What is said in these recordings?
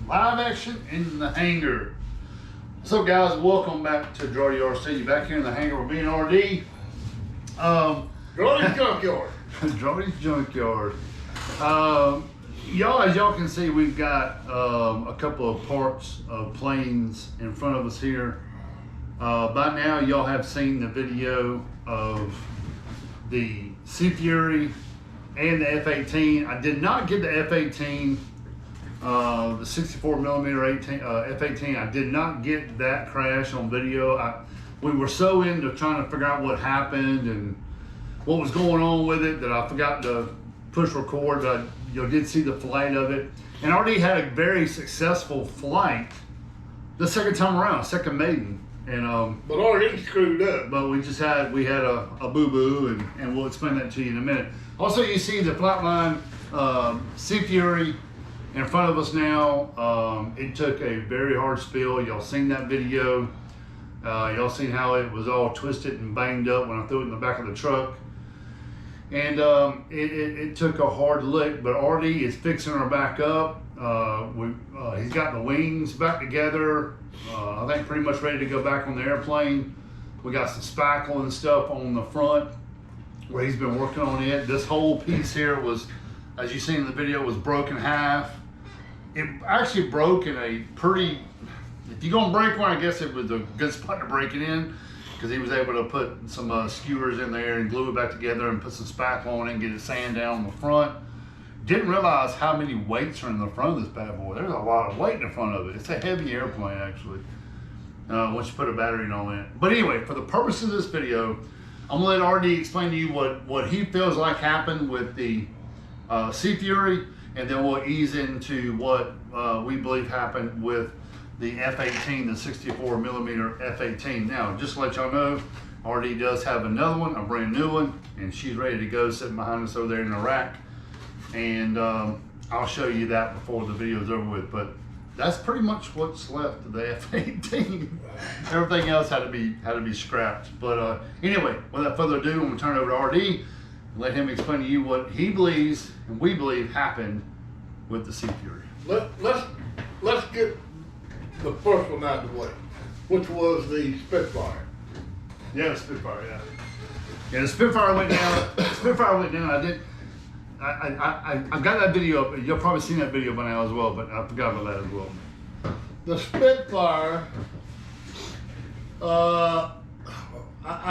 Live action in the hangar. What's up, guys? Welcome back to DRAWDY RC. Back here in the hangar with me and RD. DRAWDY's Junkyard. DRAWDY's Junkyard. Y'all, as y'all can see, we've got a couple of parts of planes in front of us here. By now, y'all have seen the video of the Sea Fury and the F-18. I did not get the F-18, the 64mm F-18. I did not get that crash on video. We were so into trying to figure out what happened and what was going on with it that I forgot to push record. But I did see the flight of it, and already had a very successful flight the second time around, second maiden. And but already screwed up. But we had a boo-boo, and we'll explain that to you in a minute. Also, you see the flatline Sea Fury in front of us now. It took a very hard spill. Y'all seen that video. Y'all seen how it was all twisted and banged up when I threw it in the back of the truck. And it took a hard lick, but Artie is fixing her back up. He's got the wings back together. I think pretty much ready to go back on the airplane. We got some spackle and stuff on the front where he's been working on it. This whole piece here was, as you seen in the video, was broken in half. It actually broke in a pretty, if you're gonna break one, I guess it was a good spot to break it in, because he was able to put some skewers in there and glue it back together and put some spackle on it and get it sand down on the front. Didn't realize how many weights are in the front of this bad boy. There's a lot of weight in the front of it. It's a heavy airplane, actually, once you put a battery on it. But anyway, for the purpose of this video, I'm gonna let RD explain to you what he feels like happened with the Sea Fury, and then we'll ease into what we believe happened with the F-18, the 64mm F-18. Now, just to let y'all know, RD does have another one, a brand new one, and she's ready to go, sitting behind us over there in the rack. And I'll show you that before the video's over with. But that's pretty much what's left of the F-18. Everything else had to be scrapped. But anyway, without further ado, I'm gonna turn it over to RD and let him explain to you what he believes and we believe happened with the Sea Fury. Let's get the first one out of the way, which was the Spitfire. Yeah, the Spitfire. Yeah. Yeah, the Spitfire went down. The Spitfire went down. I've got that video up. You'll probably seen that video by now as well, but I forgot about that as well. The Spitfire, I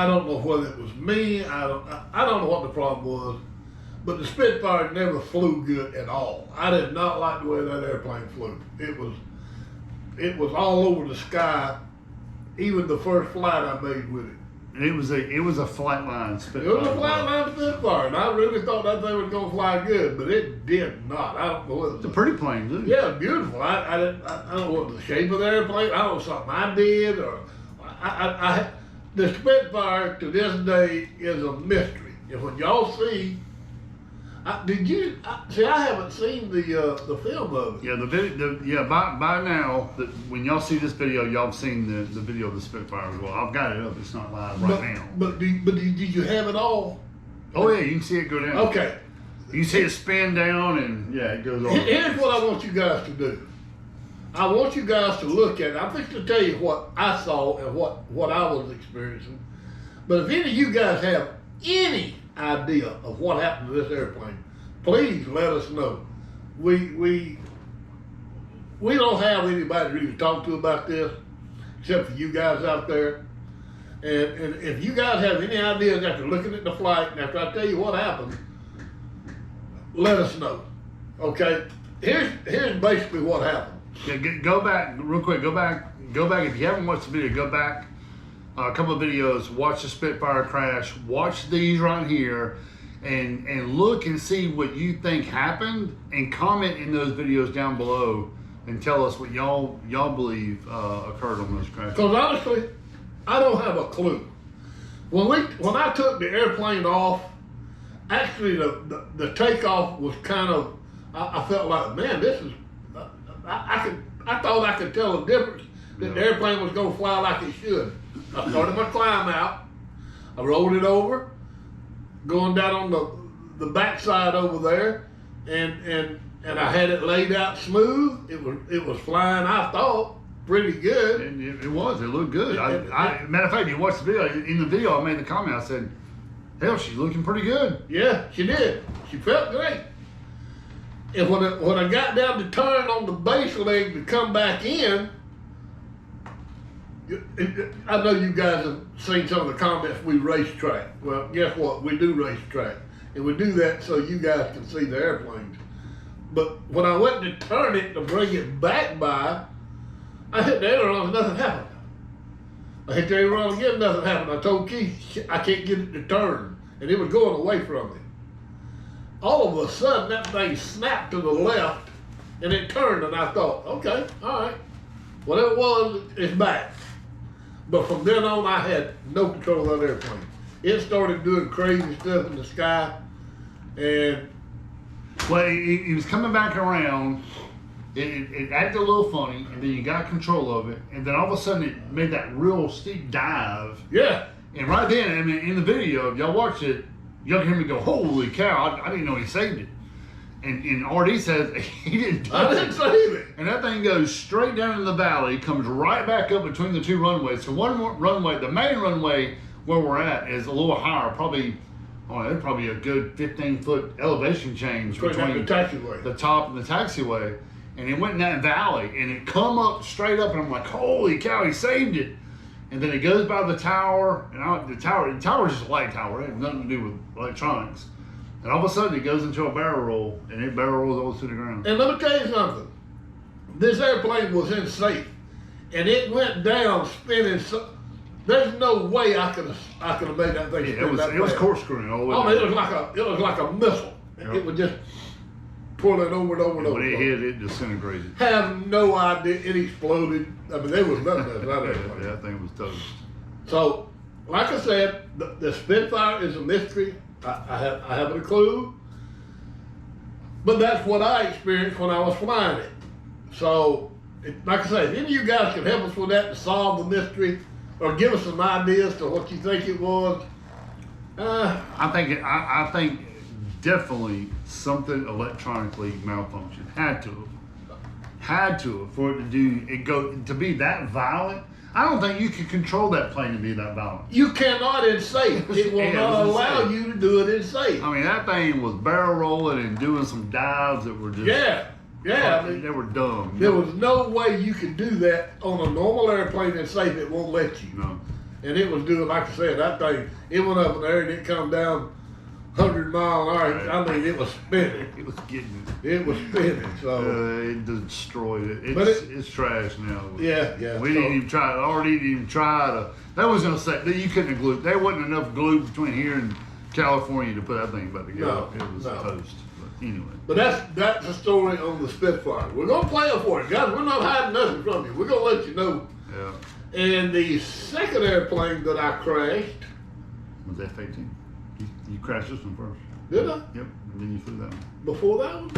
don't know whether it was me. I don't know what the problem was, but the Spitfire never flew good at all. I did not like the way that airplane flew. It was all over the sky. Even the first flight I made with it. It was a flatline Spitfire. It was a flatline Spitfire, and I really thought that thing was going to fly good, but it did not. I don't know what it was. It's a pretty plane, isn't it? Yeah, beautiful. I don't know what the shape of the airplane. I don't know, something I did, or the Spitfire to this day is a mystery. And when y'all see, see? I haven't seen the film of it. Yeah, the video. By now, when y'all see this video, y'all have seen the video of the Spitfire as well. I've got it up. It's not live right now. But did you have it all? Oh yeah, you can see it go down. Okay. You can see it spin down, and yeah, it goes on. Here's what I want you guys to do. I want you guys to look at it. I'm fixing to tell you what I saw and what I was experiencing. But if any of you guys have any idea of what happened to this airplane, please let us know. We don't have anybody to really talk to about this except for you guys out there. And if you guys have any ideas after looking at the flight and after I tell you what happened, let us know. Okay? Here's basically what happened. Yeah, go back real quick. Go back. If you haven't watched the video, go back a couple of videos. Watch the Spitfire crash. Watch these right here, and look and see what you think happened, and comment in those videos down below, and tell us what y'all believe occurred on those crashes. Because honestly, I don't have a clue. When I took the airplane off, actually the takeoff was kind of, I felt like, man, this is, I thought I could tell the difference, that the airplane was going to fly like it should. I started my climb out, I rolled it over, going down on the backside over there, and I had it laid out smooth. It was flying, I thought, pretty good. And it was. It looked good. Matter of fact, you watched the video. In the video, I made the comment. I said, "Hell, she's looking pretty good." Yeah, she did. She felt great. And when I got down to turn on the base leg to come back in, I know you guys have seen some of the comments, we racetrack. Well, guess what? We do racetrack. And we do that so you guys can see the airplanes. But when I went to turn it to bring it back by, I hit the aileron and nothing happened. I hit the aileron again, nothing happened. I told Keith, I can't get it to turn. And it was going away from me. All of a sudden, that thing snapped to the left and it turned, and I thought, okay, all right. Whatever it was, it's back. But from then on, I had no control of that airplane. It started doing crazy stuff in the sky, and well, he was coming back around. It acted a little funny, and then you got control of it, and then all of a sudden it made that real steep dive. Yeah. And right then, I mean, in the video, if y'all watched it, y'all can hear me go, "Holy cow!" I didn't know he saved it. And RD says he didn't do I didn't save it. And that thing goes straight down in the valley, comes right back up between the two runways. So one runway, the main runway where we're at, is a little higher, probably a good 15-foot elevation change between the taxiway, the top and the taxiway. And it went in that valley, and it come up straight up, and I'm like, "Holy cow, he saved it!" And then it goes by the tower, and the tower is just a light tower. It has nothing to do with electronics. And all of a sudden, it goes into a barrel roll, and it barrel rolls all to the ground. And let me tell you something. This airplane was unsafe, and it went down spinning. There's no way I could have made that thing spin that it was corkscrewing all the way. I mean, it was like a missile. Yep. It would just pull it over and over and over. When it hit, it disintegrated. Have no idea. It exploded. I mean, there was nothing else that airplane. That thing was toast. So, like I said, the Spitfire is a mystery. I haven't a clue, but that's what I experienced when I was flying it. So, like I say, if any of you guys can help us with that to solve the mystery, or give us some ideas to what you think it was, I think definitely something electronically malfunctioned. Had to for it to be that violent. I don't think you can control that plane to be that violent. You cannot in safe. It will not allow you to do it in safe. I mean, that thing was barrel rolling and doing some dives that were just... Yeah. I mean, they were dumb. There was no way you could do that on a normal airplane in safe. It won't let you. No. And it was doing, like I said, that thing, it went up in the air and it come down 100 mile an hour. Right. I mean, it was spinning. It was getting it. was spinning. So it destroyed it. It's trash now. Yeah. We didn't even try. Already didn't even try to. That was gonna say that you couldn't have glued. There wasn't enough glue between here and California to put that thing back together. No, it was toast. But anyway. But that's the story on the Spitfire. We're gonna play it for you, guys. We're not hiding nothing from you. We're gonna let you know. Yeah. And the second airplane that I crashed was F-18. You crashed this one first. Did I? Yep. And then you flew that one. Before that one?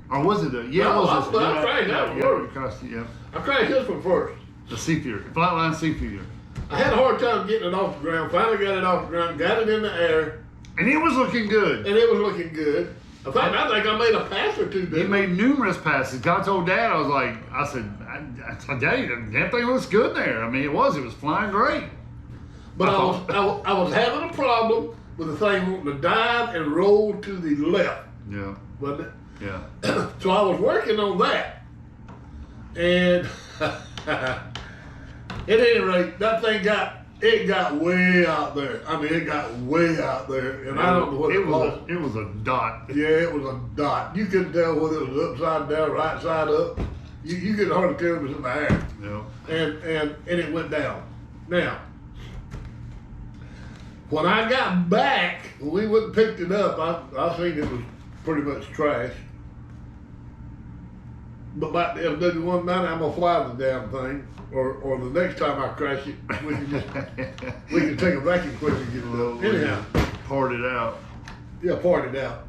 Or was it? I crashed that one first. Yeah. I crashed this one first. The Seafury, Flightline Seafury. I had a hard time getting it off the ground. Finally got it off the ground. Got it in the air. And it was looking good. In fact, I think I made a pass or two. He made numerous passes. I told Dad, I said, Daddy, that thing looks good there. I mean, it was flying great. But I was having a problem with the thing wanting to dive and roll to the left. Yeah. Wasn't it? Yeah. So I was working on that. And at any rate, that thing got way out there. I mean, it got way out there. And I don't know what it was. It was a dot. Yeah, it was a dot. You couldn't tell whether it was upside down, right side up. You could hardly tell it was in the air. Yeah. And it went down. Now, when I got back, when we went and picked it up, I seen it was pretty much trash. But by the FW-190, I'm gonna fly the damn thing, or the next time I crash it, we can take a vacuum cleaner and get it up. Anyhow, part it out. Yeah, part it out.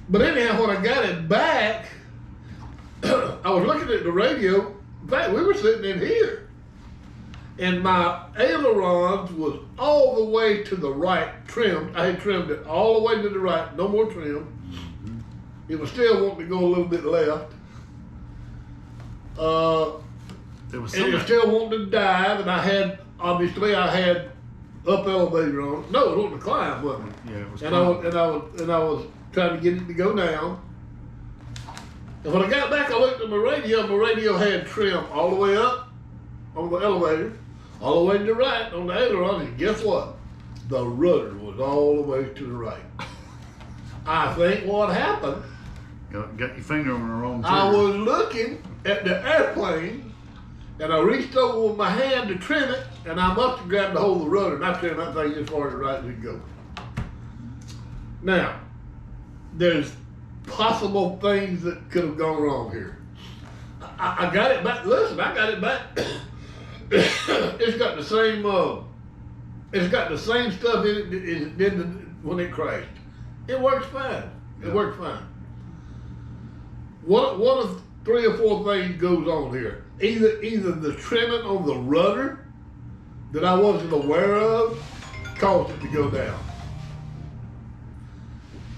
But anyhow, when I got it back, I was looking at the radio. In fact, we were sitting in here. And my ailerons was all the way to the right, trimmed. I had trimmed it all the way to the right, no more trim. It was still wanting to go a little bit left. There was And it was something. still wanting to dive, and I had up elevator on it. No, it wasn't to climb, wasn't it? Yeah, it was. And I was trying to get it to go down. And when I got back, I looked at my radio. My radio had trim all the way up on the elevator, all the way to the right on the aileron. And guess what? The rudder was all the way to the right. I think what happened, You got your finger on the wrong trigger. I was looking at the airplane, and I reached over with my hand to trim it, and I must have grabbed the hold of the rudder, and I trimmed that thing as far as right as it could go. Now, there's possible things that could have gone wrong here. I got it back. Listen, I got it back. It's got the same. It's got the same stuff in it as it did when it crashed. It works fine. It works fine. One of 3 or 4 things goes on here. Either the trimming on the rudder that I wasn't aware of caused it to go down.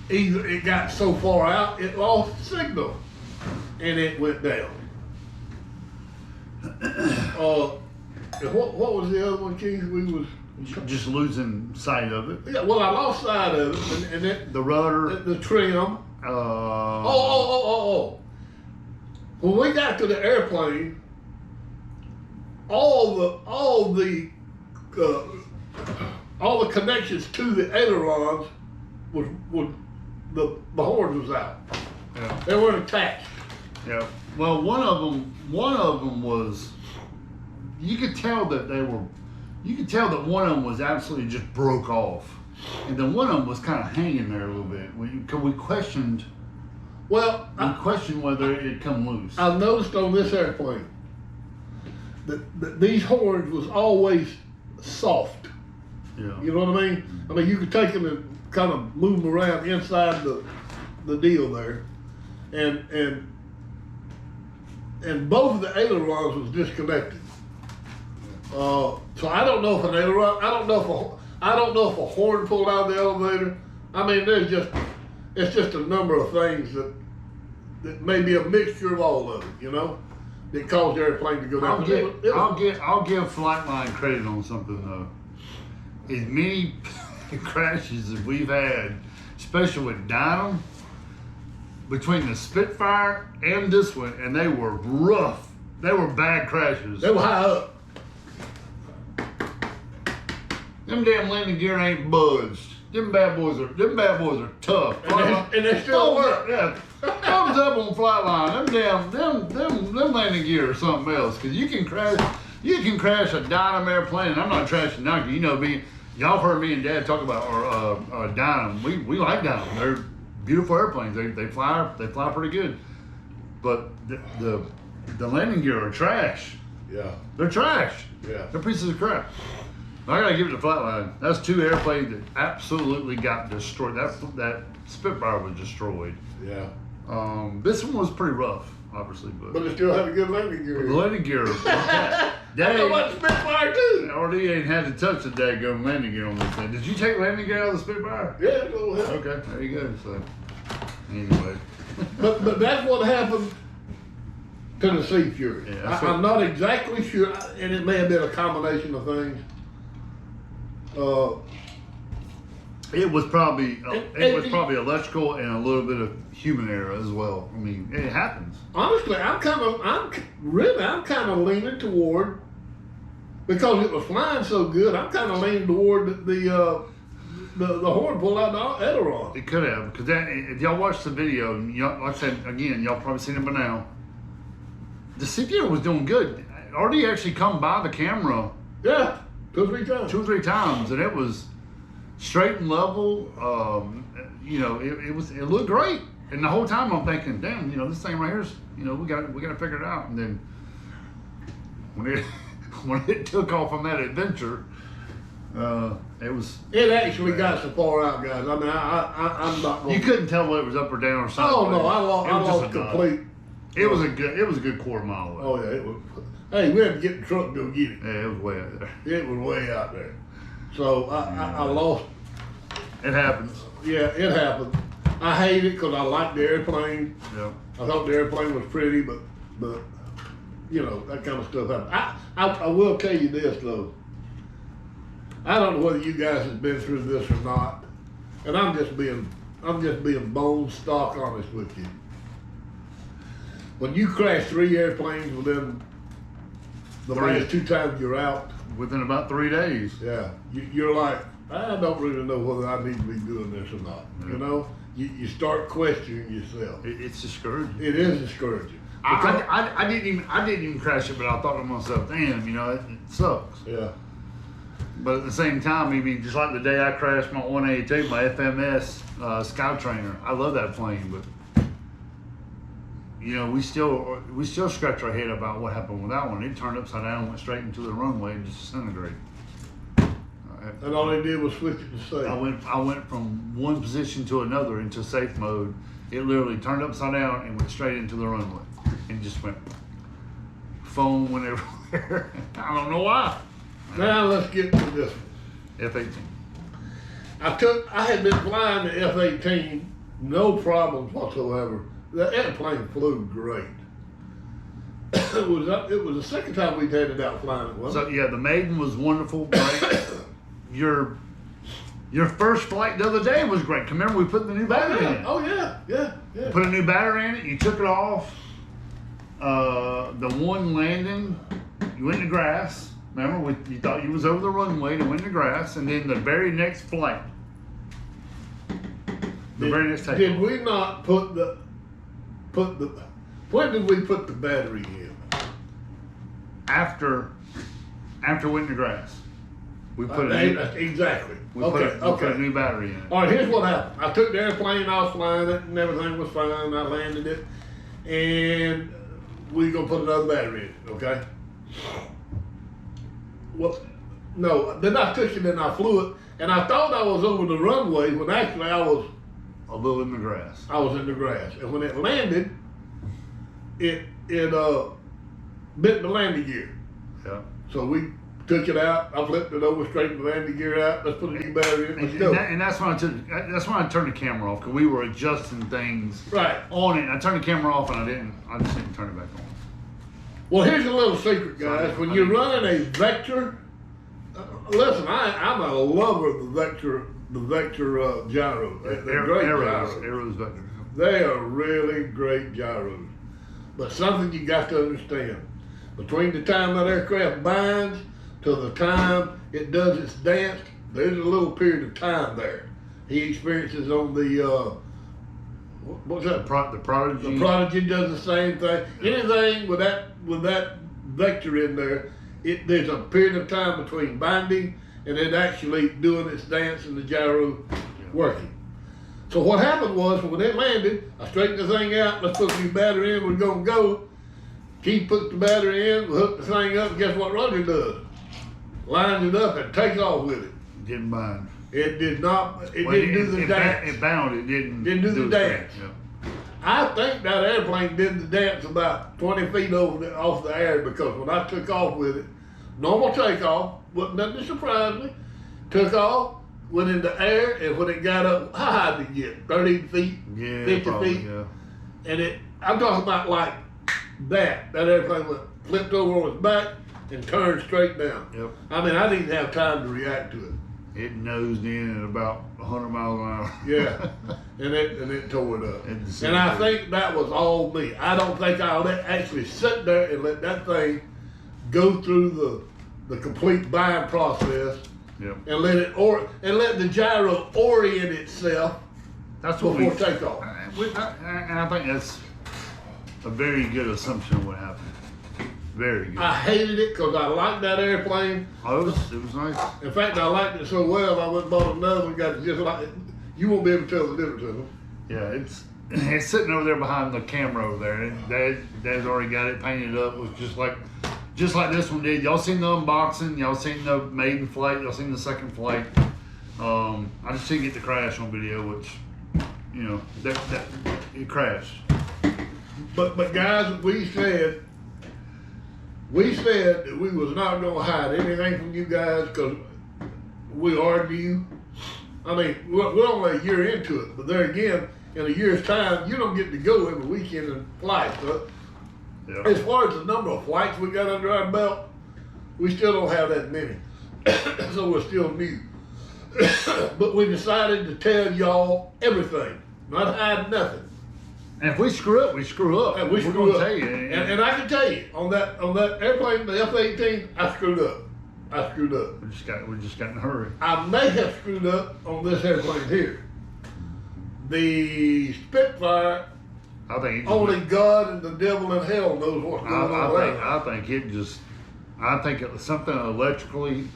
Either it got so far out it lost signal and it went down. What was the other one, Keith? We was just losing sight of it. yeah. Well, I lost sight of it, and it, The rudder. the trim. Oh. When we got to the airplane, all the connections to the ailerons was the horns was out. Yeah. They weren't attached. Yeah. Well, one of them was. You could tell that they were. You could tell that one of them was absolutely just broke off, and then one of them was kind of hanging there a little bit. We questioned. Well, We questioned whether it had come loose. I've noticed on this airplane that these horns was always soft. Yeah. You know what I mean? I mean, you could take them and kind of move them around inside the deal there, and both of the ailerons was disconnected. So I don't know if an aileron, I don't know if a horn pulled out of the elevator. I mean, it's just a number of things that may be a mixture of all of it, you know, that caused the airplane to go down. I'll give Flightline credit on something though. As many crashes as we've had, especially with Dynam, between the Spitfire and this one, and they were rough. They were bad crashes. They were high up. Them damn landing gear ain't budged. Them bad boys are tough. And they still work. Yeah. Thumbs up on Flightline. Them landing gear or something else. Cause you can crash a Dynam airplane, and I'm not trashing Nike. You know me. Y'all heard me and Dad talk about our Dynam. We like Dynam. They're beautiful airplanes. They fly pretty good. But the landing gear are trash. Yeah. They're trash. Yeah. They're pieces of crap. I gotta give it to Flightline. That's 2 airplanes that absolutely got destroyed. That Spitfire was destroyed. Yeah. This one was pretty rough, obviously, But it still had a good landing gear. the landing gear. I Dad know about the Spitfire too. RD ain't had to touch the daggone landing gear on this thing. Did you take landing gear out of the Spitfire? Yeah, go ahead. Okay, there you go. So, anyway. But that's what happened to the Sea Fury. Yeah, that's what- I'm not exactly sure, and it may have been a combination of things. It was probably And- electrical and a little bit of human error as well. I mean, it happens. Honestly, I'm kind of leaning toward, because it was flying so good. I'm kind of leaning toward the horn pull out the aileron. It could have, because if y'all watch the video, y'all, like I said again, y'all probably seen it by now. The CPO was doing good. RD actually come by the camera Yeah, 2 or 3 times. 2 or 3 times, and it was straight and level. You know, it looked great. And the whole time I'm thinking, damn, you know, this thing right here is, you know, we got to figure it out. And then when it took off on that adventure, It actually got so far out, guys. I mean, I'm not going. you couldn't tell whether it was up or down or sideways. Oh no, I lost a dot. complete. It was a good quarter mile away. Oh yeah, it was. Hey, we had to get the truck to go get it. Yeah, it was way out there. It was way out there. So I lost. It happens. Yeah, it happened. I hate it because I like the airplane. Yeah. I thought the airplane was pretty, but you know, that kind of stuff happens. I will tell you this though. I don't know whether you guys have been through this or not, and I'm just being bone stock honest with you. When you crash 3 airplanes within the last 2 times you're out, Within about 3 days. yeah, you're like, I don't really know whether I need to be doing this or not. Yeah. You know, you start questioning yourself. It's discouraging. It is discouraging. I didn't even crash it, but I thought to myself, damn, you know, it sucks. Yeah. But at the same time, I mean, just like the day I crashed my 182, my FMS Skytrainer, I love that plane, but you know, we still scratch our head about what happened with that one. It turned upside down and went straight into the runway and just disintegrated. And all they did was switch it to safe. I went from one position to another into safe mode. It literally turned upside down and went straight into the runway and just went. Foam went everywhere. I don't know why. Now let's get to this one. F-18. I had been flying the F-18, no problems whatsoever. The airplane flew great. It was the second time we'd had it out flying it, wasn't So yeah, the maiden was wonderful, great. Your first flight the other day was great. Remember we put the new battery in it. Oh yeah. Put a new battery in it. You took it off. The one landing, you went in the grass. Remember, you thought you was over the runway to win the grass, and then the very next flight, very next takeoff. Did we not put the? When did we put the battery in? After winning the grass, we put a new, exactly. we put a new battery in it. All right, here's what happened. I took the airplane, I was flying it, and everything was fine. I landed it, and we gonna put another battery in it. Okay. Well, no. Then I took it and I flew it, and I thought I was over the runway when actually I was A little in the grass. I was in the grass, and when it landed, it bit the landing gear. Yeah. So we took it out. I flipped it over, straightened the landing gear out. Let's put a new battery in. Let's go. And that's when I turned the camera off because we were adjusting things Right. on it. I turned the camera off and I just didn't turn it back on. Well, here's a little secret, guys. When you're running a Vector, listen, I'm a lover of the Vector gyro. They're great gyros. Arrows Vector. They are really great gyros. But something you got to understand, between the time that aircraft binds to the time it does its dance, there's a little period of time there. He experiences on the, what's that? The Prodigy. The Prodigy does the same thing. Anything with that Vector in there, there's a period of time between binding and it actually doing its dance and the gyro working. So what happened was when it landed, I straightened the thing out, let's put the new battery in, we're gonna go. Keith puts the battery in, we hook the thing up, guess what Roger does? Lines it up and takes off with it. Didn't bind. It did not, didn't do the dance. It bound, it didn't do the dance. Yeah. I think that airplane did the dance about 20 feet off the air because when I took off with it, normal takeoff, wasn't nothing to surprise me. Took off, went in the air, and when it got up, how high did it get? 30 feet? Yeah, 50 probably, feet? yeah. And I'm talking about like that. That airplane went flipped over on its back and turned straight down. Yep. I mean, I didn't have time to react to it. It nosed in at about 100 miles an hour. Yeah, and it tore it up. And I think that was all me. I don't think I'll actually sit there and let that thing go through the complete bind process. Yep. And let the gyro orient itself before takeoff. And I think that's a very good assumption of what happened. Very good. I hated it because I liked that airplane. Oh, it was nice. In fact, I liked it so well, I went and bought another one. Got it just like it. You won't be able to tell the difference in them. Yeah, it's sitting over there behind the camera over there. And Dad's already got it painted up. It was just like this one did. Y'all seen the unboxing? Y'all seen the maiden flight? Y'all seen the second flight? I just didn't get the crash on video, which, you know, that it crashed. But guys, we said that we was not going to hide anything from you guys because we argue. I mean, we're only a year into it, but there again, in a year's time, you don't get to go every weekend and fly stuff. Yeah. As far as the number of flights we got under our belt, we still don't have that many. So we're still new. But we decided to tell y'all everything, not hide nothing. And if we screw up, we screw up. And we We're screw gonna up. tell you. And I can tell you, on that airplane, the F-18, I screwed up. We just got in a hurry. I may have screwed up on this airplane here. The Spitfire, I think it only God and the devil in hell knows what's going on with that. I think it was something electrically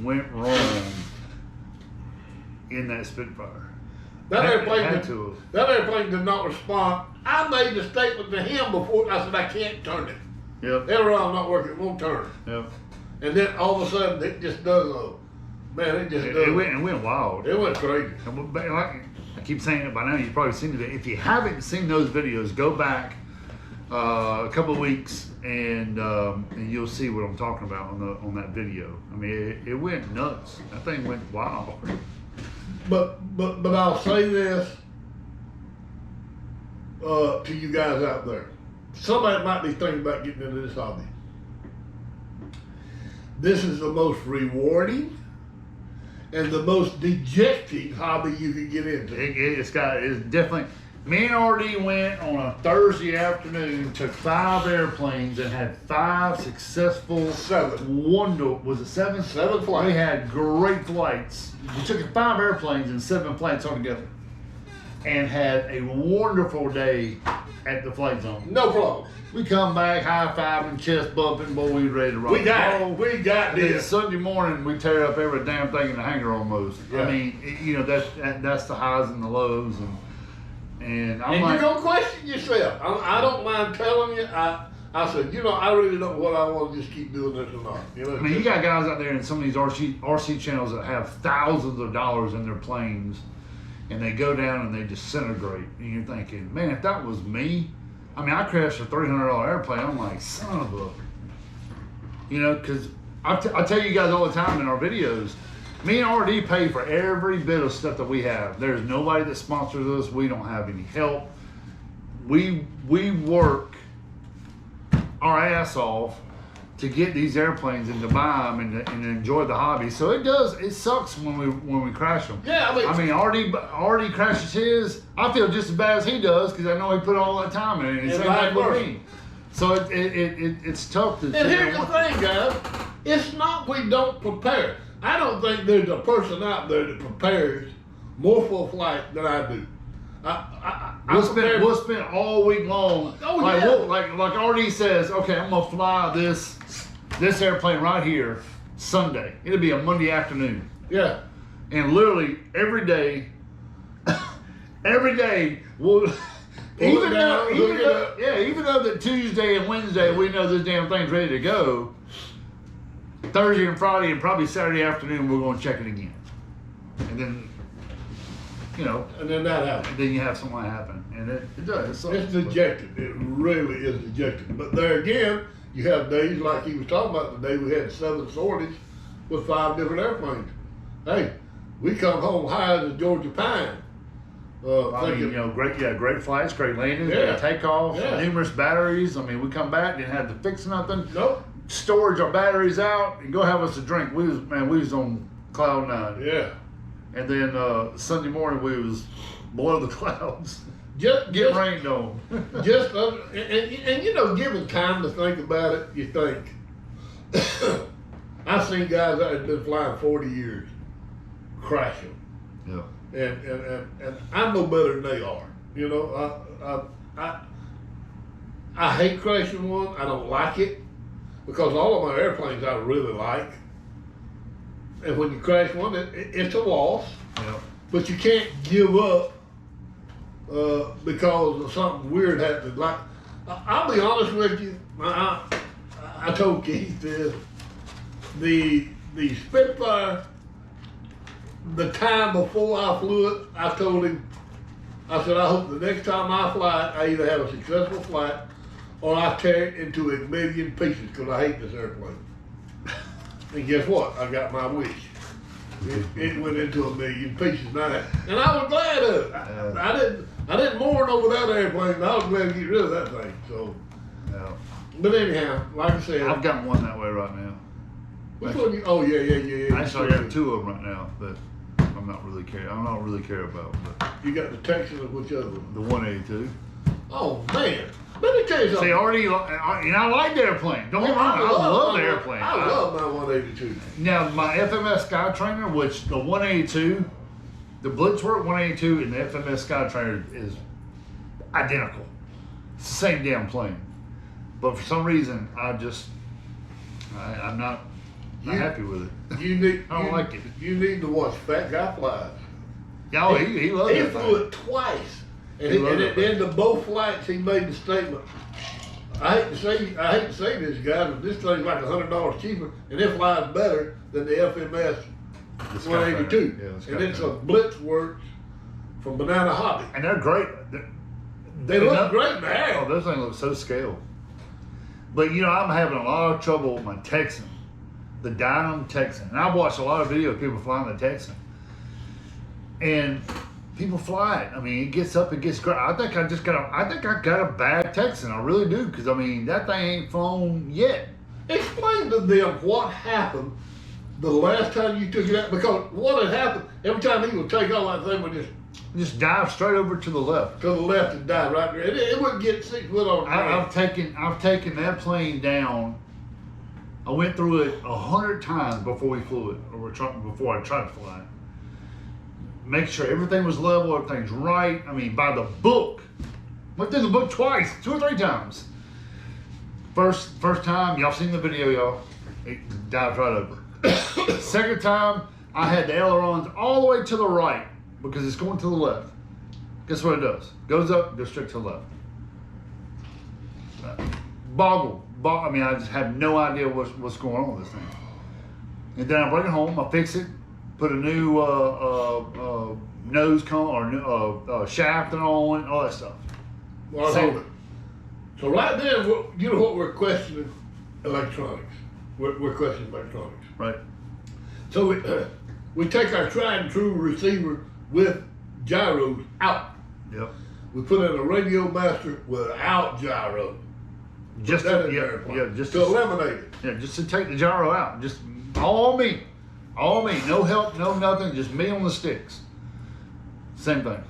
went wrong in that Spitfire. That airplane did not respond. I made the statement to him before. I said, I can't turn it. Yep. Aileron not working, it won't turn. Yep. And then all of a sudden, it just does It went wild. It went crazy. But like I keep saying it by now, you've probably seen it. If you haven't seen those videos, go back a couple of weeks and you'll see what I'm talking about on that video. I mean, it went nuts. That thing went wild. But I'll say this to you guys out there. Somebody might be thinking about getting into this hobby. This is the most rewarding and the most dejecting hobby you can get into. It's definitely. Me and RD went on a Thursday afternoon, took 5 airplanes and had 5 successful. 7. Was it 7? 7 flights. We had great flights. We took 5 airplanes and 7 flights altogether, and had a wonderful day at the flight zone. No problem. We come back, high-fiving, chest bumping, boy, we ready to rock. We got Then this. Sunday morning, we tear up every damn thing in the hangar almost. Yeah. I mean, that's the highs and the lows, and I'm And like, you're gonna question yourself. I don't mind telling you. I said, I really don't know what I want to just keep doing this or not. I mean, you got guys out there in some of these RC channels that have thousands of dollars in their planes, and they go down and they disintegrate, and you're thinking, man, if that was me. I mean, I crashed a $300 airplane. I'm like, son of a, because I tell you guys all the time in our videos, me and RD pay for every bit of stuff that we have. There's nobody that sponsors us. We don't have any help. We work our ass off to get these airplanes and to buy them and enjoy the hobby. So it sucks when we crash them. Yeah, I mean, RD crashes his. I feel just as bad as he does because I know he put all that time in it. It's same thing with me. So it's tough to. And here's the thing, guys. It's not we don't prepare. I don't think there's a person out there that prepares more for a flight than I do. We'll spend all week long. Oh, like RD says, okay, I'm gonna fly this airplane right here Sunday. It'll be a Monday afternoon. Yeah. And literally every day we'll even though that Tuesday and Wednesday we know this damn thing's ready to go, Thursday and Friday and probably Saturday afternoon we're gonna check it again. And then and then that happens. and then you have something happen. And it does. It's dejected. It really is dejected. But there again, you have days like he was talking about. The day we had 7 sorties with 5 different airplanes. Hey, we come home high as a Georgia pine. Great flights, great landings, great takeoffs, numerous batteries. I mean, we come back, didn't have to fix nothing. Nope. Storage our batteries out and go have us a drink. We was on cloud 9. Yeah. And then Sunday morning we was below the clouds. Just rained on. Given time to think about it, you think. I've seen guys that have been flying 40 years crashing. Yeah. And I'm no better than they are. I hate crashing one. I don't like it because all of my airplanes I really like. And when you crash one, it's a loss. Yeah. But you can't give up because of something weird happened. Like, I'll be honest with you. I told Keith this. The Spitfire, the time before I flew it, I told him, I said, I hope the next time I fly it, I either have a successful flight or I tear it into a million pieces because I hate this airplane. And guess what? I got my wish. It went into 1,000,000 pieces now, and I was glad of it. I didn't mourn over that airplane. I was glad to get rid of that thing. So, Yeah. but anyhow, like I said, I've got one that way right now. which one? Oh yeah. Actually, I got two of them right now, but I'm not really care about. But You got the Texan or which other one? the 182. Oh man, let me tell you something. See, already, and I like the airplane. Don't get me wrong, I love the airplane. I love my 182. Now, my FMS Skytrainer, which the 182, the Blitzwork 182 and the FMS Skytrainer is identical. It's the same damn plane. But for some reason, I'm not happy with it. I don't like it. You need to watch Fat Guy Flies. Yeah, oh, he loves it. He flew it twice. And He at loved the it. end of both flights, he made the statement. I hate to say this, guys, but this thing's like $100 cheaper, and it flies better than the FMS The 182. Skytrainer. Yeah, the And it's a Skytrainer. Blitzworks from Banana Hobby. And they're great. They look great in the air. Oh, those things look so scaled. But you know, I'm having a lot of trouble with my Texan, the Dynam Texan. And I've watched a lot of videos of people flying the Texan. And people fly it. I mean, it gets up, it gets great. I think I got a bad Texan. I really do, because I mean, that thing ain't flown yet. Explain to them what happened the last time you took it out, because what had happened, every time he would take off, that thing would Just dive straight over to the left. to the left and die right there. It wouldn't get 6 foot on the ground. I've taken that plane down. I went through it 100 times before we flew it, or before I tried to fly it. Make sure everything was level, everything's right. I mean, by the book. Went through the book twice, 2 or 3 times. First time, y'all seen the video, y'all. It dives right over. Second time, I had the ailerons all the way to the right because it's going to the left. Guess what it does? Goes up, goes straight to the left. I mean, I just have no idea what's going on with this thing. And then I bring it home, I fix it, put a new nose cone or shaft on, all that stuff. Well, hold it. So right there, you know what we're questioning? Electronics. We're questioning electronics. Right. So we take our tried and true receiver with gyros out. Yep. We put in a Radio Master without gyro. Just That to, in yeah, there, yeah, just to eliminate it. yeah, just to take the gyro out. Just all me, no help, no nothing, just me on the sticks. Same thing.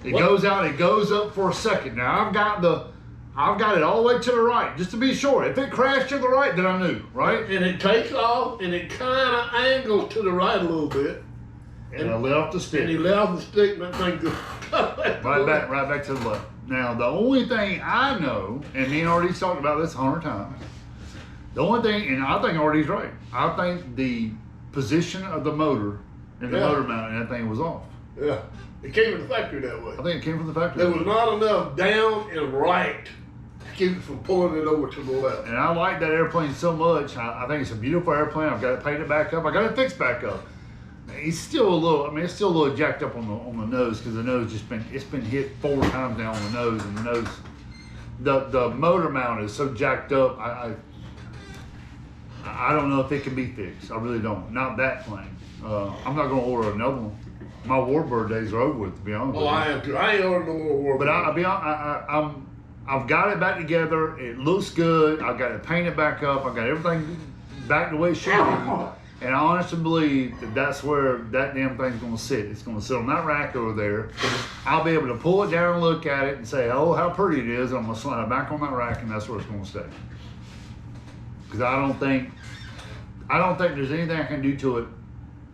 It What? goes out, it goes up for a second. Now I've got it all the way to the right, just to be sure. If it crashed to the right, then I knew, right? And it takes off, and it kind of angles to the right a little bit. And I let off the stick. And he let off the stick, and that thing goes Right back to the left. Now, the only thing I know, and me and Artie's talked about this 100 times, the only thing, and I think Artie's right, I think the position of the motor and the motor mount and that thing was off. Yeah, it came from the factory that way. I think it came from the factory. There was not enough down and right to keep it from pulling it over to the left. And I like that airplane so much. I think it's a beautiful airplane. I've got it painted back up. I got it fixed back up. It's still a little jacked up on the nose, because the nose it's been hit 4 times now on the nose, and the motor mount is so jacked up. I don't know if it can be fixed. I really don't. Not that plane. I'm not going to order another one. My Warbird days are over with, to be honest with you. I am too. I ain't ordering no more Warbird. But I'll be honest, I've got it back together. It looks good. I've got it painted back up. I've got everything back the way it should be. And I honestly believe that that's where that damn thing's going to sit. It's going to sit on that rack over there. I'll be able to pull it down and look at it and say, oh, how pretty it is. And I'm going to slide it back on that rack, and that's where it's going to stay. Because I don't think there's anything I can do to it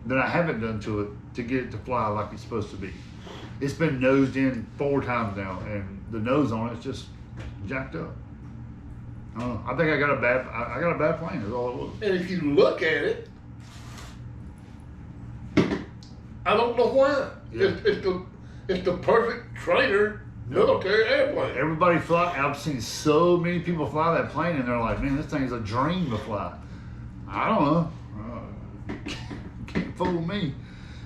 that I haven't done to it to get it to fly like it's supposed to be. It's been nosed in 4 times now, and the nose on it's just jacked up. I don't know. I think I got a bad plane. Is all it was. And if you look at it, I don't know why. Yeah. It's the perfect trainer military airplane. Everybody fly. I've seen so many people fly that plane, and they're like, "Man, this thing's a dream to fly." I don't know. Can't fool me.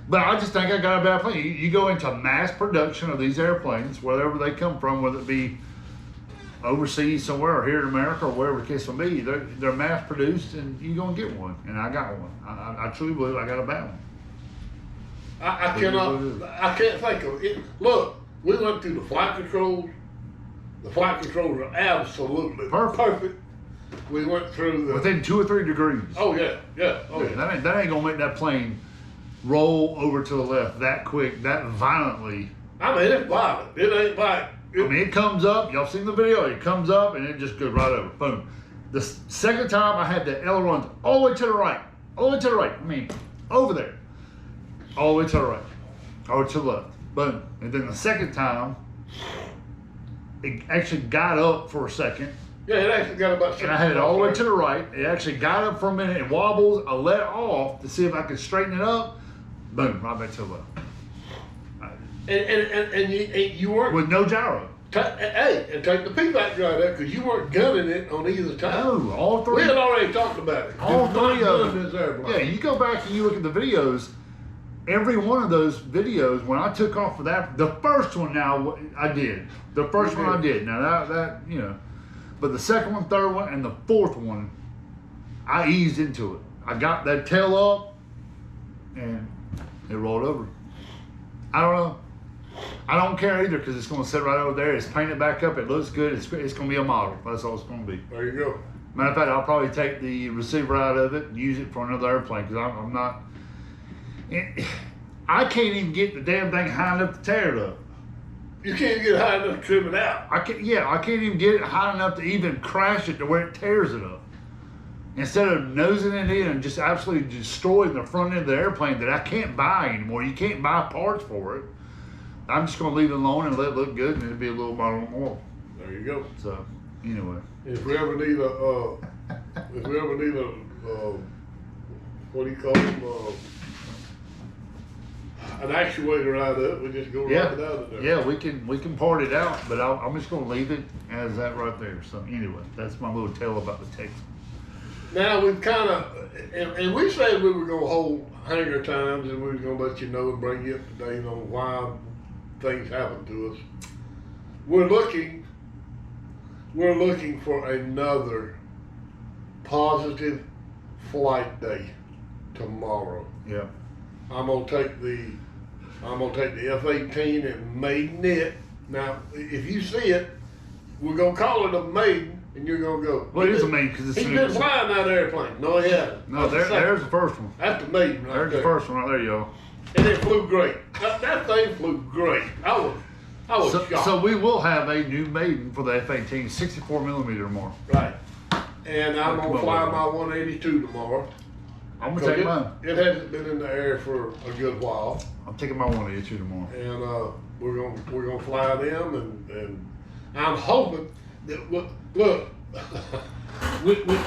But I just think I got a bad plane. You go into mass production of these airplanes, wherever they come from, whether it be overseas somewhere or here in America or wherever the case may be, they're mass produced, and you're gonna get one. And I got one. I truly believe I got a bad one. I can't think of it. Look, we went through the flight controls. The flight controls are absolutely perfect. We went through the within 2 or 3 degrees. Oh yeah. Oh yeah. That ain't gonna make that plane roll over to the left that quick, that violently. I mean, it's violent. It ain't like. It comes up. Y'all seen the video? It comes up and it just goes right over. Boom. The second time I had the ailerons all the way to the right, all the way to the right. I mean, over there, all the way to the right, or to the left. Boom. And then the second time, it actually got up for a second. Yeah, it actually got about. And I had it all the way to the right. It actually got up for a minute. It wobbles. I let it off to see if I could straighten it up. Boom, right back to the left. And you weren't with no gyro. Hey, and take the P-back right there because you weren't gunning it on either time. No, all 3. We had already talked about it. All 3 of them. This airplane. Yeah, you go back and you look at the videos. Every one of those videos, when I took off for that, the first one now I did. The first one I did. Now that you know, but the second one, third one, and the fourth one, I eased into it. I got that tail up, and it rolled over. I don't know. I don't care either because it's going to sit right over there. It's painted back up. It looks good. It's going to be a model. That's all it's going to be. There you go. Matter of fact, I'll probably take the receiver out of it and use it for another airplane because I'm not. I can't even get the damn thing high enough to tear it up. You can't get high enough to trim it out. I can't even get it high enough to even crash it to where it tears it up. Instead of nosing it in and just absolutely destroying the front end of the airplane that I can't buy anymore. You can't buy parts for it. I'm just going to leave it alone and let it look good, and it'll be a little model more. There you go. So, anyway. If we ever need a, what do you call them? An actuator out of it, we just go right it out of there. Yeah, we can part it out, but I'm just going to leave it as that right there. So, anyway, that's my little tale about the Texan. Now we've kind of, and we said we were going to hold hangar times, and we were going to let you know and bring you up to date on why things happen to us. We're looking for another positive flight day tomorrow. Yeah. I'm gonna take the F-18 and maiden it. Now, if you see it, we're gonna call it a maiden, and you're gonna go. Well, it is a maiden because he's been flying that airplane. No, he hasn't. No, there's the first one. That's the maiden right there. There's the first one right there, y'all. And it flew great. That thing flew great. I was shocked. So we will have a new maiden for the F-18, 64 millimeter or more. Right. And I'm gonna fly my 182 tomorrow. I'm gonna take mine. It hasn't been in the air for a good while. I'm taking my 182 tomorrow. And we're gonna fly them, and I'm hoping that look,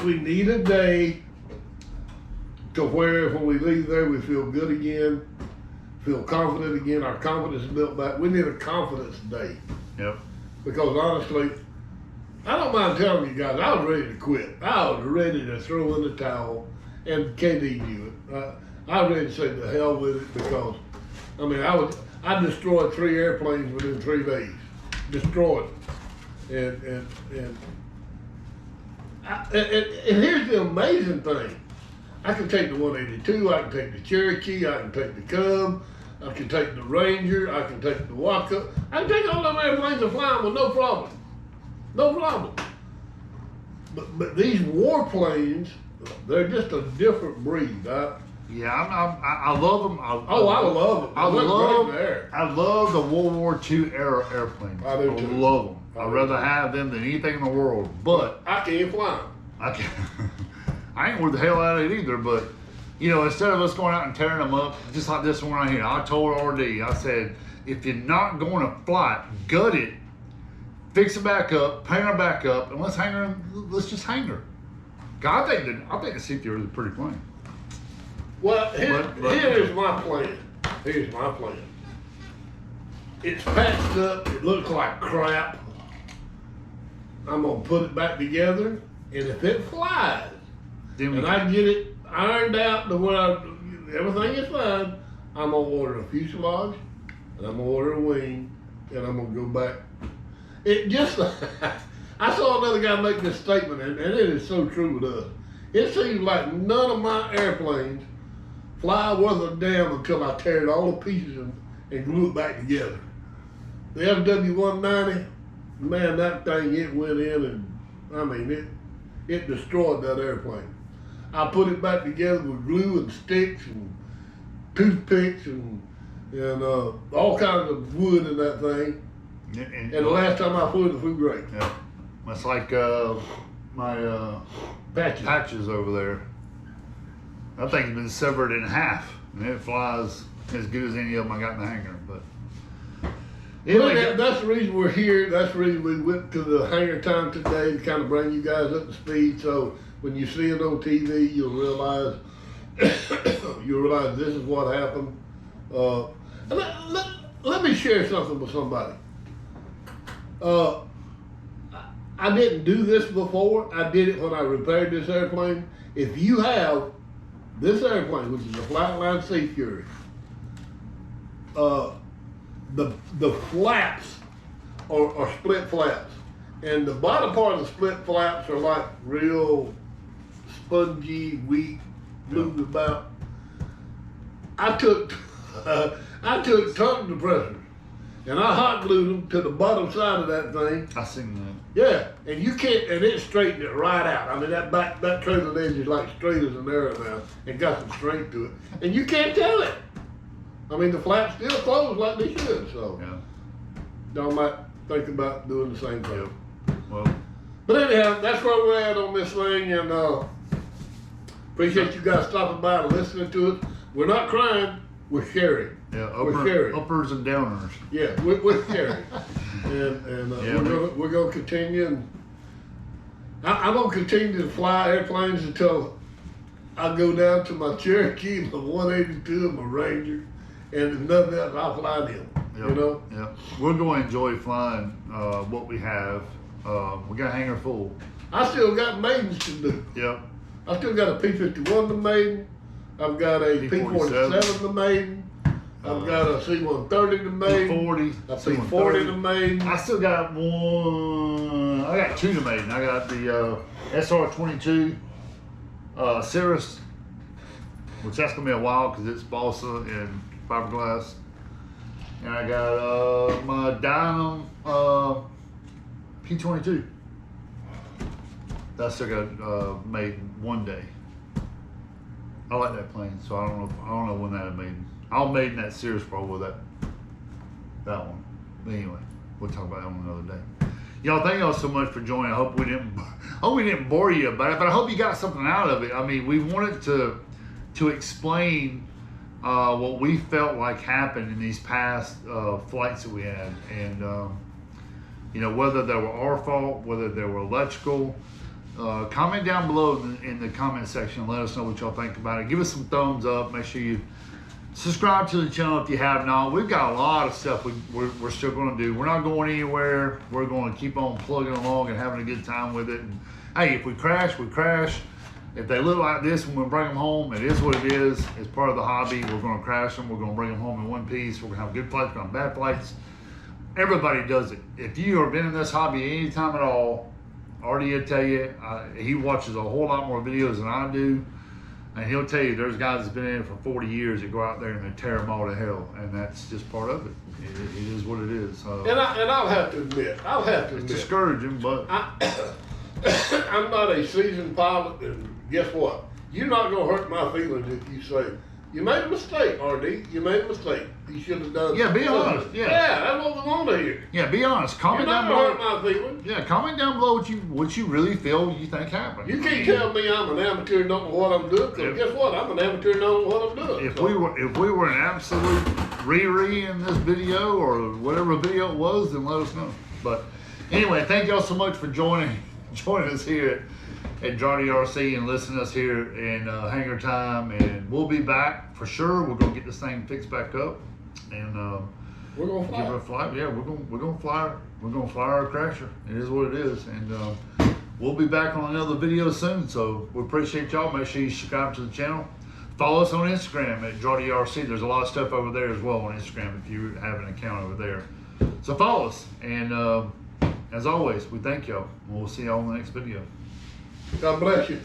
we need a day to where when we leave there we feel good again, feel confident again. Our confidence is built back. We need a confidence day. Yep. Because honestly, I don't mind telling you guys, I was ready to quit. I was ready to throw in the towel, and KD knew it. I was ready to say the hell with it because, I mean, I destroyed 3 airplanes within 3 days. Destroyed them. And here's the amazing thing. I can take the 182, I can take the Cherokee, I can take the Cub, I can take the Ranger, I can take the Waka. I can take all them airplanes and fly them with no problem. No problem. But these warplanes, they're just a different breed. Yeah, I love them. I love them. I love the World War II era airplanes. I do too. Love them. I'd rather have them than anything in the world. But I can't fly them. I can't. I ain't worth the hell out of it either. But you know, instead of us going out and tearing them up, just like this one right here, I told RD, I said, if you're not going to fly it, gut it, fix it back up, paint her back up, and let's just hang her. God, I think the CPR is a pretty plane. Well, here's my plan. Here's my plan. It's patched up. It looks like crap. I'm gonna put it back together, and if it flies, and I get it ironed out to where everything is fine, I'm gonna order a fuselage, and I'm gonna order a wing, and I'm gonna go back. It just, I saw another guy make this statement, and it is so true with us. It seems like none of my airplanes fly worth a damn until I tear it all to pieces and glue it back together. The FW-190, man, that thing, it went in and, I mean, it destroyed that airplane. I put it back together with glue and sticks and toothpicks and all kinds of wood in that thing. And the last time I flew it flew great. Yeah, that's like my patches over there. That thing's been severed in half, and it flies as good as any of them I got in the hangar. But anyway, that's the reason we're here. That's the reason we went to the hangar time today, to kind of bring you guys up to speed. So when you see it on TV, you'll realize this is what happened. Let me share something with somebody. I didn't do this before. I did it when I repaired this airplane. If you have this airplane, which is a flatline Sea Fury, the flaps are split flaps, and the bottom part of the split flaps are like real spongy, weak, moved about. I took tongue depressors and I hot glued them to the bottom side of that thing. I seen that. Yeah, and you can't, and it straightened it right out. I mean, that trailing edge is like straight as an arrow now, and got some strength to it, and you can't tell it. I mean, the flaps still close like they should. So, yeah, y'all might think about doing the same thing. Yep. Well, but anyhow, that's where we're at on this thing, and appreciate you guys stopping by and listening to us. We're not crying, we're sharing. yeah, We're sharing. uppers and downers. Yeah, we're sharing. And Yeah, we're gonna continue, and I'm gonna continue to fly airplanes until I go down to my Cherokee, my 182, and my Ranger, and if nothing else, I'll fly them. Yep. You know? Yeah, we're going to enjoy flying what we have. We got a hangar full. I still got maidens to do. Yep. I still got a P-51 to maiden. I've got a P-47 to maiden. I've got a C-130 to maiden. P-40. A P-40 to maiden. I still got one. I got two to maiden. I got the SR-22 Cirrus, which that's gonna be a while because it's balsa and fiberglass. And I got my Dynam P-22. That still got made one day. I like that plane, so I don't know when that made. I'll maiden that Cirrus probably with that one. But anyway, we'll talk about that one another day. Y'all, thank y'all so much for joining. I hope we didn't bore you about it, but I hope you got something out of it. I mean, we wanted to explain what we felt like happened in these past flights that we had, and you know, whether they were our fault, whether they were electrical. Comment down below in the comment section and let us know what y'all think about it. Give us some thumbs up. Make sure you subscribe to the channel if you have not. We've got a lot of stuff we're still going to do. We're not going anywhere. We're going to keep on plugging along and having a good time with it. And hey, if we crash, we crash. If they look like this when we bring them home, it is what it is. It's part of the hobby. We're going to crash them. We're going to bring them home in one piece. We're going to have good flights, we're going to have bad flights. Everybody does it. If you have been in this hobby any time at all, Artie will tell you, he watches a whole lot more videos than I do, and he'll tell you there's guys that's been in it for 40 years that go out there and they tear them all to hell, and that's just part of it. It is what it is. And I'll have to admit, it's discouraging, but I'm not a seasoned pilot, and guess what? You're not gonna hurt my feelings if you say, you made a mistake, RD. You made a mistake. You should have done. Yeah, be honest. Yeah, that's what we want to hear. Yeah, be honest. Comment You're down not below. gonna hurt my feelings. Yeah, comment down below what you really feel you think happened. You can't tell me I'm an amateur and don't know what I'm doing. Because guess what? I'm an amateur and don't know what I'm doing. If we were an absolute Riri in this video or whatever video it was, then let us know. But anyway, thank y'all so much for joining us here at DRAWDY RC and listening to us here in Hangar Time, and we'll be back for sure. We're gonna get this thing fixed back up, and we're gonna fly. give it a fly. Yeah, we're gonna fly. We're gonna fly our crasher. It is what it is, and we'll be back on another video soon. So we appreciate y'all. Make sure you subscribe to the channel. Follow us on Instagram at DRAWDY RC. There's a lot of stuff over there as well on Instagram if you have an account over there. So follow us, and as always, we thank y'all. We'll see y'all in the next video. God bless you.